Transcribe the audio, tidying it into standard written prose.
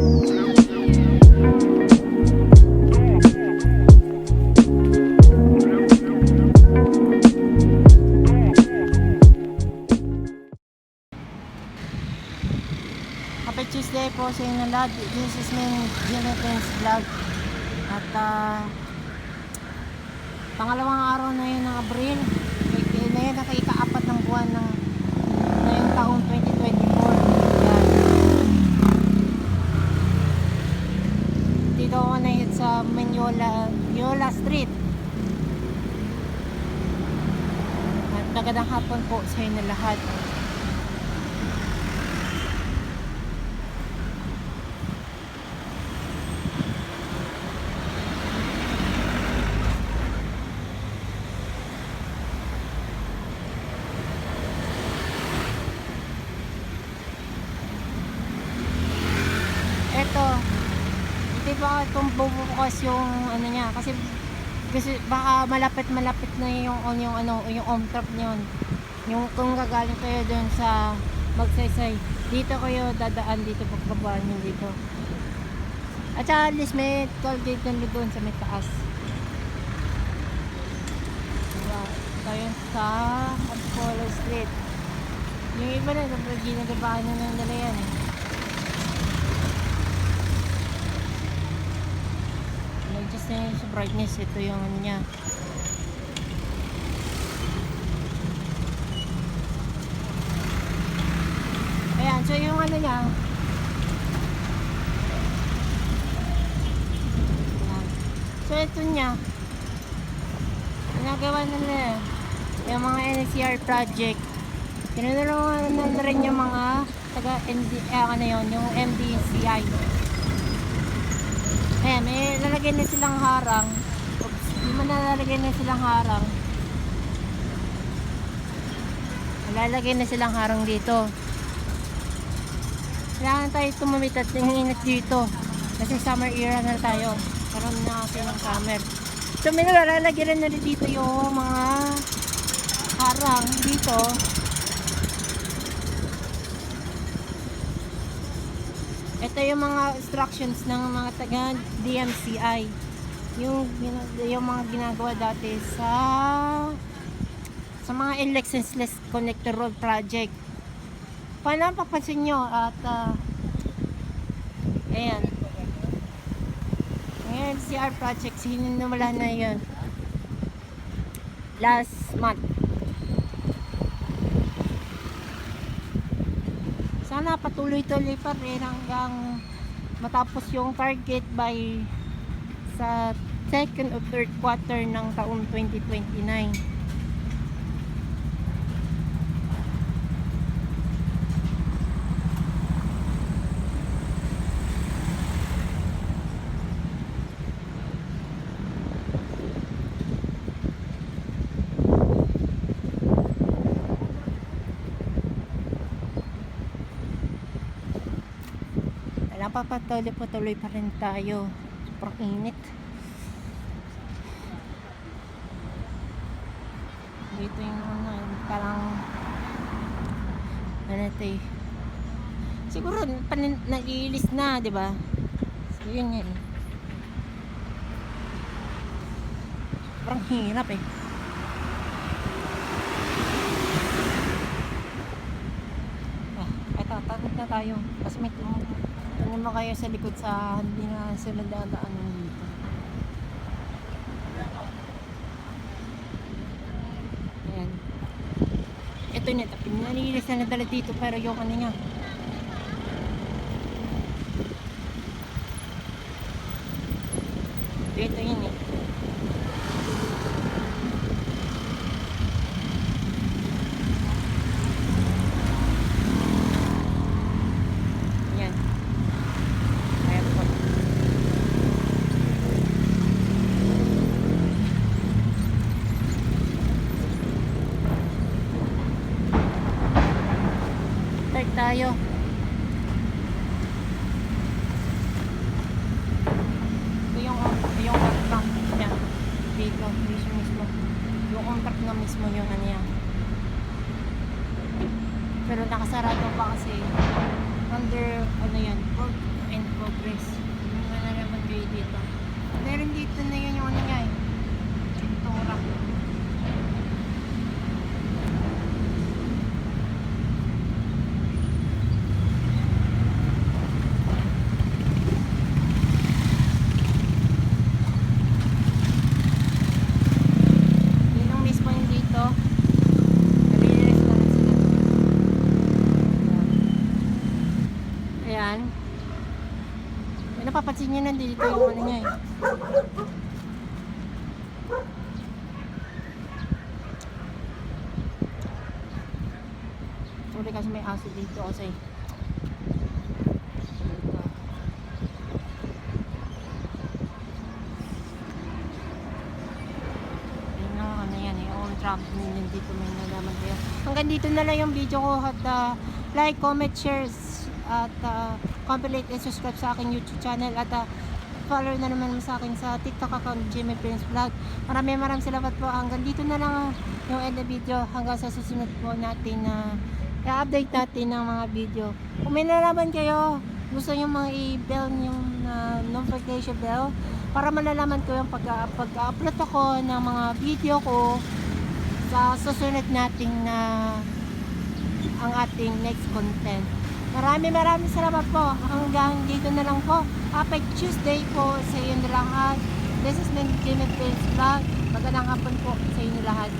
Happy Tuesday po sa inyo lahat. This is me, Jonathan's Vlog. At pangalawang araw na yun ng Abril. Na yun, ika-4 ng buwan ng ngayong taong 2024. Yan. Dito ako na-hit sa Yola Street. At magandang hapon po sa inyo lahat. Hindi ba itong bubukas yung ano niya kasi baka malapit na yung on-trap niyon. Yung kung gagaling kayo doon sa Magsaysay, dito kayo dadaan dito pagbabaan niyo dito. At saka at least may toll gate na doon sa may taas. Diba? Tayo sa Apollo Street. Yung iba na ginagabahan na nila yan eh. Just na sa brightness, ito yung ano niya. Ayan, so yung ano niya. Ayan. So ito niya. Ginagawa na nila yung mga NCR project. Tinulungan na rin yung mga taga ano yun, yung MDCI. Ayan, may lalagay na silang harang. Oops, may nalalagay na silang harang. Lalagay na silang harang dito. Kailangan tayo tumamit at ingat dito. Kasi summer era na tayo. Karoon na kasi ng summer. So may nalalagay rin na dito yung mga harang dito. Ito yung mga instructions ng mga taga DMCI. Yung mga ginagawa dati sa mga licenseless connector road project. Paano papansin nyo at ayan. Ngayon CR project, sinunumala na yun last month. Sana patuloy-tuloy pa rin hanggang matapos yung target by sa second or third quarter ng taong 2029. Napapatuloy pa rin tayo. Sobrang init. Dito yung parang ano ito eh. Siguro nag-iilis na, di ba? So yun yan. Sobrang hirap eh. Eto, takot na tayo. Tapos may tingnan mo kayo sa likod sa hindi na sila dadaanan dito. Ayan. Ito na, pinanilis na nadala dito pero yung ano niya. Ito yun eh. Tayo. Ito yung contract yan. Dito mismo. Yung contract na mismo yung ano yan. Pero nakasarado pa kasi under ano yan, work and progress. Napapansin nyo nandito yung ano niya eh. Sorry kasi may aso dito kasi. Ayun na ano yan eh. On Trump nandito may nalaman kayo. Hanggang dito na lang yung video ko at like, comment, shares at complete and subscribe sa aking YouTube channel at follow na naman sa akin sa TikTok account Jimmy Prince Vlog. Maraming salamat po. Hanggang dito na lang yung end of video. Hanggang sa susunod po natin na i-update natin ng mga video. Kung may nalaman kayo, gusto nyo mga i-bell yung notification bell para malalaman ko yung pag-upload ako ng mga video ko sa susunod nating na ang ating next content. Maraming salamat po. Hanggang dito na lang po. Happy Tuesday po sa inyo lahat. This is Jimmy Prince Vlog. Magandang hapon po sa inyo lahat.